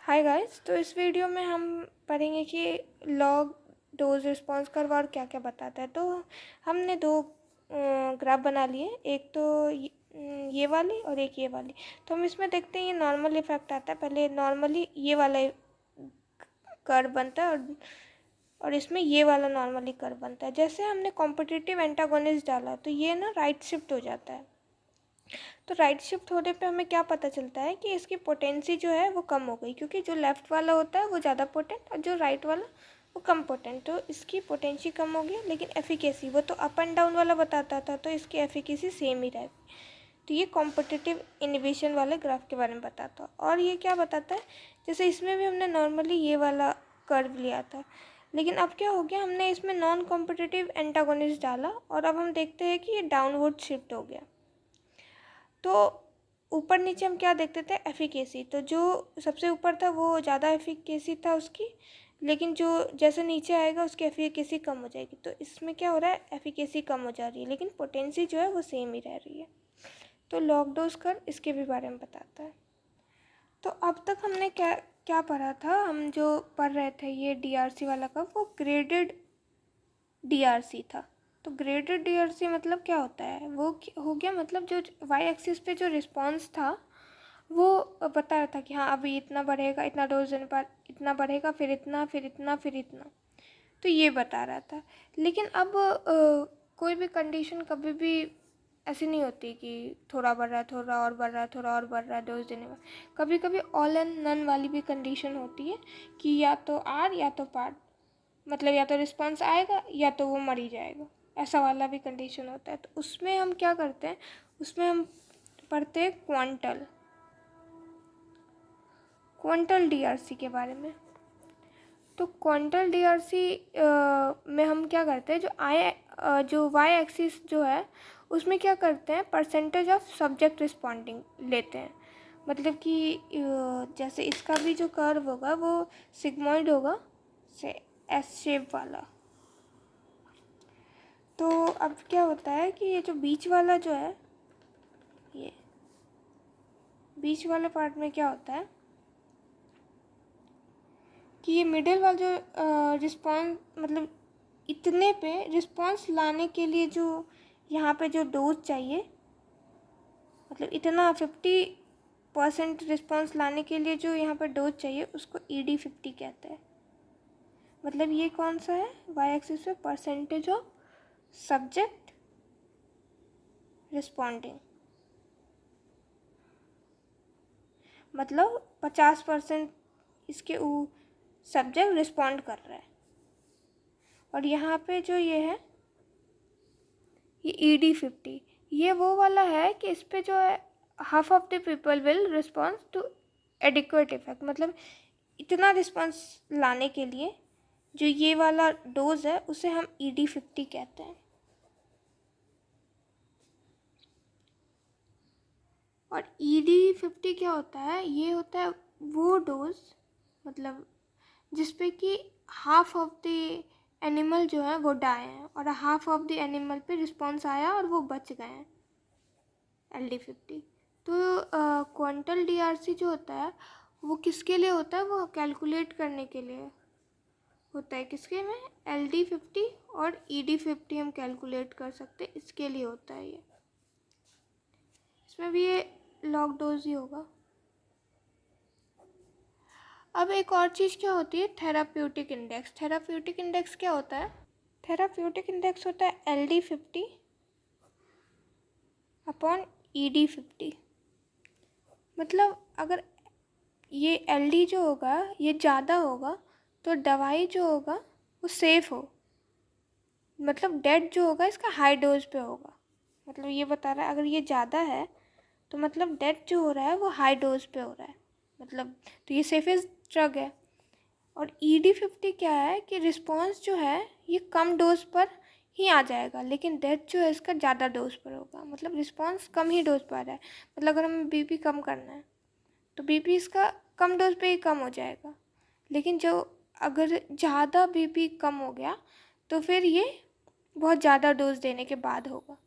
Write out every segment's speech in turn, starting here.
Hi guys. तो इस video में हम पढ़ेंगे कि लॉग डोज रिस्पॉन्स कर्व और क्या क्या बताता है। तो हमने दो ग्राफ बना लिए, एक तो ये वाली और एक ये वाली। तो हम इसमें देखते हैं ये नॉर्मल इफेक्ट आता है। पहले नॉर्मली ये वाला कर्व बनता है और इसमें ये वाला नॉर्मली कर्व बनता है। जैसे हमने कॉम्पिटिटिव एंटागोनिस्ट डाला तो ये ना राइट शिफ्ट हो जाता है। तो राइट शिफ्ट होने पे हमें क्या पता चलता है कि इसकी पोटेंसी जो है वो कम हो गई, क्योंकि जो लेफ़्ट वाला होता है वो ज़्यादा पोटेंट और जो राइट वाला वो कम पोटेंट। तो इसकी पोटेंसी कम होगी, लेकिन एफिकेसी वो तो अप एंड डाउन वाला बताता था, तो इसकी एफिकेसी सेम ही रहेगी। तो ये कॉम्पिटिटिव इनिबिशन वाले ग्राफ के बारे में बताता है। और ये क्या बताता है, जैसे इसमें भी हमने नॉर्मली ये वाला कर्व लिया था, लेकिन अब क्या हो गया, हमने इसमें नॉन कॉम्पिटिटिव एंटागोनिस्ट डाला और अब हम देखते हैं कि ये डाउनवर्ड शिफ्ट हो गया। तो ऊपर नीचे हम क्या देखते थे, एफिकेसी। तो जो सबसे ऊपर था वो ज़्यादा एफिकेसी था उसकी, लेकिन जो जैसे नीचे आएगा उसकी एफिकेसी कम हो जाएगी। तो इसमें क्या हो रहा है, एफिकेसी कम हो जा रही है, लेकिन पोटेंसी जो है वो सेम ही रह रही है। तो लॉग डोज कर्व इसके भी बारे में बताता है। तो अब तक हमने क्या क्या पढ़ा था, हम जो पढ़ रहे थे ये डीआरसी वाला कर्व, वो ग्रेडेड डीआरसी था। तो ग्रेडेड डीआरसी मतलब क्या होता है, वो हो गया मतलब जो वाई एक्सिस पे जो रिस्पॉन्स था वो बता रहा था कि हाँ अभी इतना बढ़ेगा, इतना डोज देने पर इतना बढ़ेगा, फिर इतना, फिर इतना, फिर इतना। तो ये बता रहा था। लेकिन अब कोई भी कंडीशन कभी भी ऐसी नहीं होती कि थोड़ा बढ़ रहा है, थोड़ा और बढ़ रहा है, थोड़ा और बढ़ रहा है डोज देने में। कभी कभी ऑल एंड नन वाली भी कंडीशन होती है कि या तो आर या तो पार, मतलब या तो रिस्पॉन्स आएगा या तो वो मर ही जाएगा, ऐसा वाला भी कंडीशन होता है। तो उसमें हम क्या करते हैं, उसमें हम पढ़ते हैं क्वांटल डीआरसी के बारे में। तो क्वांटल डीआरसी में हम क्या करते हैं, जो वाई एक्सिस जो है उसमें क्या करते हैं, परसेंटेज ऑफ सब्जेक्ट रिस्पॉन्डिंग लेते हैं। मतलब कि जैसे इसका भी जो कर्व होगा वो सिग्मॉइड होगा, से एस शेप वाला। तो अब क्या होता है कि ये जो बीच वाला जो है, ये बीच वाले पार्ट में क्या होता है कि ये मिडिल वाला जो रिस्पॉन्स, मतलब इतने पे रिस्पॉन्स लाने के लिए जो यहाँ पे जो डोज चाहिए, मतलब इतना 50% रिस्पॉन्स लाने के लिए जो यहाँ पे डोज चाहिए उसको ED50 कहते हैं। मतलब ये कौन सा है, वाई एक्सिस पे परसेंटेज ऑफ सब्जेक्ट रिस्पॉन्डिंग, मतलब 50% इसके सब्जेक्ट रिस्पॉन्ड कर रहा है। और यहाँ पे जो ये है ये ED50, ये वो वाला है कि इस पे जो है half of the people will response to adequate effect, मतलब इतना रिस्पॉन्स लाने के लिए जो ये वाला डोज है उसे हम ED50 कहते हैं। और ED50 क्या होता है, ये होता है वो डोज, मतलब जिसपे कि हाफ ऑफ द एनिमल जो है वो डाए हैं और हाफ ऑफ द एनिमल पे रिस्पॉन्स आया और वो बच गए हैं, LD50। तो क्वांटल डीआरसी जो होता है वो किसके लिए होता है, वो कैलकुलेट करने के लिए होता है। किसके में, LD50 और ED50 हम कैलकुलेट कर सकते हैं, इसके लिए होता है ये। इसमें भी ये लॉग डोज ही होगा। अब एक और चीज़ क्या होती है, थेराप्यूटिक इंडेक्स। थेराप्यूटिक इंडेक्स क्या होता है, थेराप्यूटिक इंडेक्स होता है LD50 अपॉन ED50। मतलब अगर ये LD जो होगा ये ज़्यादा होगा तो दवाई जो होगा वो सेफ़ हो, मतलब डेड जो होगा इसका हाई डोज पे होगा। मतलब ये बता रहा है अगर ये ज़्यादा है तो मतलब डेड जो हो रहा है वो हाई डोज पे हो रहा है, मतलब तो ये सेफेस्ट ड्रग है। और ED50 क्या है कि रिस्पॉन्स जो है ये कम डोज पर ही आ जाएगा, लेकिन डेथ जो है इसका ज़्यादा डोज पर होगा, मतलब रिस्पॉन्स कम ही डोज पर आ रहा है। मतलब अगर हमें BP कम करना है तो BP इसका कम डोज पे ही कम हो जाएगा, लेकिन जो अगर ज़्यादा BP कम हो गया तो फिर ये बहुत ज़्यादा डोज देने के बाद होगा,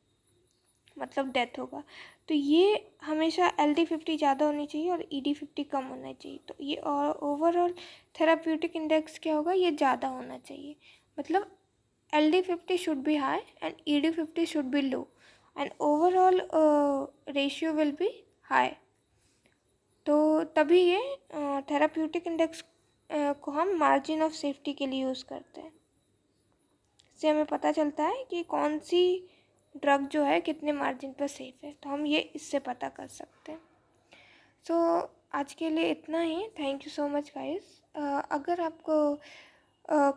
मतलब डेथ होगा। तो ये हमेशा LD50 ज़्यादा होनी चाहिए और ED50 कम होना चाहिए। तो ये ओवरऑल थेराप्यूटिक इंडेक्स क्या होगा, ये ज़्यादा होना चाहिए। मतलब LD50 should be high and ED50 should be low and overall ratio will be high. तो तभी ये थेराप्यूटिक इंडेक्स को हम मार्जिन ऑफ सेफ्टी के लिए यूज़ करते हैं। इससे हमें पता चलता है कि कौन सी ड्रग जो है कितने मार्जिन पर सेफ़ है, तो हम ये इससे पता कर सकते हैं। सो आज के लिए इतना ही। Thank you so much guys. अगर आपको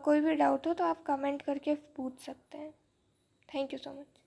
कोई भी डाउट हो तो आप कमेंट करके पूछ सकते हैं। Thank you so much.